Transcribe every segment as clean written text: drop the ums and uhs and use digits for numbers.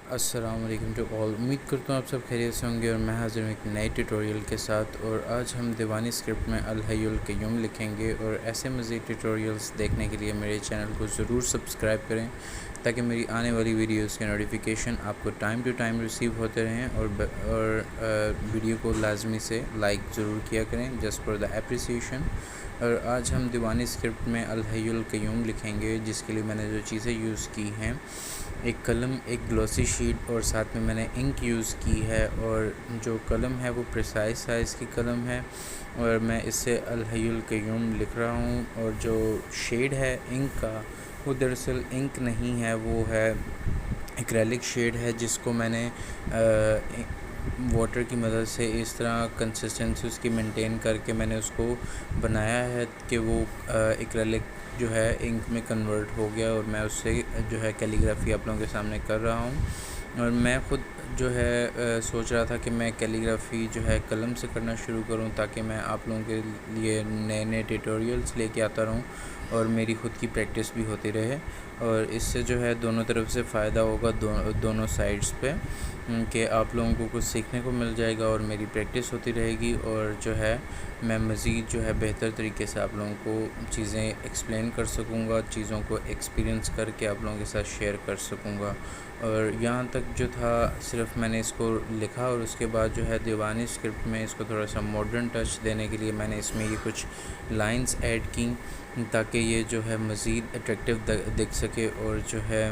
अस्सलाम वालेकुम to all. उम्मीद करता हूँ आप सब खैरियत से होंगे और मैं हाज़िर हूँ एक नए ट्यूटोरियल के साथ। और आज हम दीवानी स्क्रिप्ट में अल हय्युल क़य्यूम लिखेंगे। और ऐसे मज़ीद ट्यूटोरियल्स देखने के लिए मेरे चैनल को ज़रूर सब्सक्राइब करें ताकि मेरी आने वाली वीडियोस के नोटिफिकेशन आपको टाइम टू टाइम रिसीव होते रहें। और वीडियो को लाजमी से लाइक ज़रूर किया करें जस्ट फॉर द एप्रिसिएशन। और आज हम दीवानी स्क्रिप्ट में अल हय्युल क़य्यूम लिखेंगे, जिसके लिए मैंने जो चीज़ें यूज़ की हैं, एक कलम, एक ग्लॉसी शीट और साथ में मैंने इंक यूज़ की है। और जो कलम है वो प्रिसाइज साइज़ की कलम है और मैं इससे अल हय्युल क़य्यूम लिख रहा हूँ। और जो शेड है इंक का, वो दरअसल इंक नहीं है, वो है एक्रेलिक शेड है, जिसको मैंने वाटर की मदद से इस तरह कंसिस्टेंसी उसकी मेंटेन करके मैंने उसको बनाया है कि वो एक्रेलिक जो है इंक में कन्वर्ट हो गया। और मैं उससे जो है कैलीग्राफी आप लोगों के सामने कर रहा हूँ। और मैं ख़ुद जो है सोच रहा था कि मैं कैलीग्राफी जो है कलम से करना शुरू करूँ, ताकि मैं आप लोगों के लिए नए नए ट्यूटोरियल्स लेके आता रहूँ और मेरी ख़ुद की प्रैक्टिस भी होती रहे। और इससे जो है दोनों तरफ से फ़ायदा होगा, दोनों साइड्स पे, कि आप लोगों को कुछ सीखने को मिल जाएगा और मेरी प्रैक्टिस होती रहेगी। और जो है मैं मज़ीद जो है बेहतर तरीके से आप लोगों को चीज़ें एक्सप्लेन कर सकूँगा, चीज़ों को एक्सपीरियंस करके आप लोगों के साथ शेयर कर सकूँगा। और यहाँ तक जो था सिर्फ मैंने इसको लिखा और उसके बाद जो है दीवानी स्क्रिप्ट में इसको थोड़ा सा मॉडर्न टच देने के लिए मैंने इसमें ये कुछ लाइंस ऐड की, ताकि ये जो है मज़ीद अट्रैक्टिव दिख सके। और जो है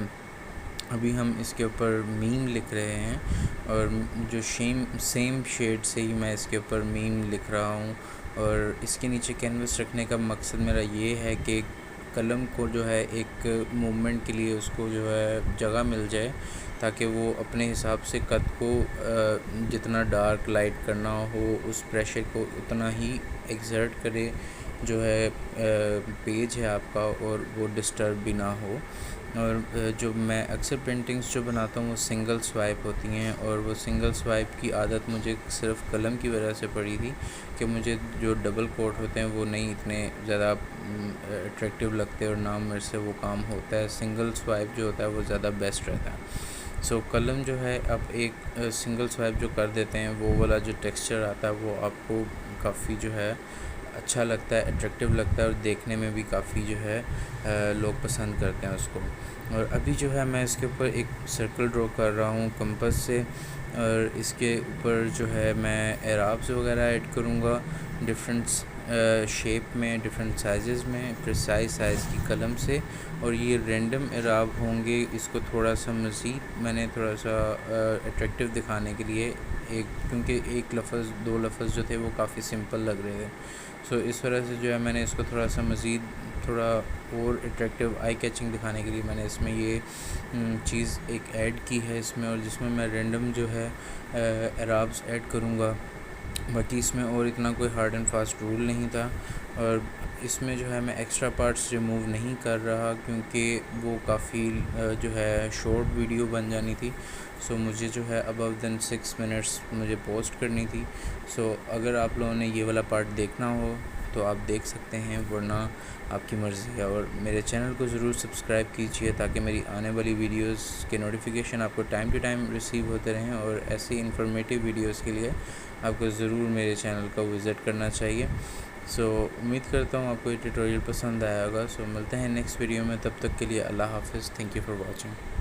अभी हम इसके ऊपर मीम लिख रहे हैं और जो सेम शेड से ही मैं इसके ऊपर मीम लिख रहा हूँ। और इसके नीचे कैनवस रखने का मकसद मेरा ये है कि कलम को जो है एक मूवमेंट के लिए उसको जो है जगह मिल जाए, ताकि वो अपने हिसाब से कद को जितना डार्क लाइट करना हो उस प्रेशर को उतना ही एक्सर्ट करे जो है पेज है आपका, और वो डिस्टर्ब भी ना हो। और जो मैं अक्सर पेंटिंग्स जो बनाता हूँ वो सिंगल स्वाइप होती हैं, और वो सिंगल स्वाइप की आदत मुझे सिर्फ कलम की वजह से पड़ी थी कि मुझे जो डबल कोट होते हैं वो नहीं इतने ज़्यादा अट्रैक्टिव लगते और ना मेरे से वो काम होता है। सिंगल स्वाइप जो होता है वो ज़्यादा बेस्ट रहता है। सो कलम जो है आप एक सिंगल स्वाइप जो कर देते हैं, वो वाला जो टेक्सचर आता है वो आपको काफ़ी जो है अच्छा लगता है, अट्रैक्टिव लगता है और देखने में भी काफ़ी जो है लोग पसंद करते हैं उसको। और अभी जो है मैं इसके ऊपर एक सर्कल ड्रॉ कर रहा हूँ कंपास से, और इसके ऊपर जो है मैं एराब्स वगैरह ऐड करूँगा डिफरेंट शेप में, डिफरेंट साइज़ में, प्रिसाइज साइज़ की कलम से। और ये रैंडम एराब होंगे, इसको थोड़ा सा मज़ीद मैंने थोड़ा सा अट्रैक्टिव दिखाने के लिए क्योंकि एक लफ्ज़ दो लफ्ज़ जो थे वो काफ़ी सिंपल लग रहे थे। सो इस वजह से जो है मैंने इसको थोड़ा सा मज़ीद थोड़ा और अट्रैक्टिव आई कैचिंग दिखाने के लिए मैंने इसमें ये चीज़ एक ऐड की है इसमें, और जिसमें मैं रैंडम जो है एराब्स ऐड करूँगा। बाकी इसमें और इतना कोई हार्ड एंड फास्ट रूल नहीं था। और इसमें जो है मैं एक्स्ट्रा पार्ट्स रिमूव नहीं कर रहा, क्योंकि वो काफ़ी जो है शॉर्ट वीडियो बन जानी थी। सो मुझे जो है अबव देन 6 मिनट्स मुझे पोस्ट करनी थी। सो अगर आप लोगों ने ये वाला पार्ट देखना हो तो आप देख सकते हैं, वरना आपकी मर्ज़ी है। और मेरे चैनल को ज़रूर सब्सक्राइब कीजिए ताकि मेरी आने वाली वीडियोस के नोटिफिकेशन आपको टाइम टू टाइम रिसीव होते रहें। और ऐसी इन्फॉर्मेटिव वीडियोस के लिए आपको ज़रूर मेरे चैनल का विज़िट करना चाहिए। सो उम्मीद करता हूँ आपको ये ट्यूटोरियल पसंद आया होगा। सो मिलते हैं नेक्स्ट वीडियो में, तब तक के लिए अल्लाह हाफ़िज़। Thank you for watching.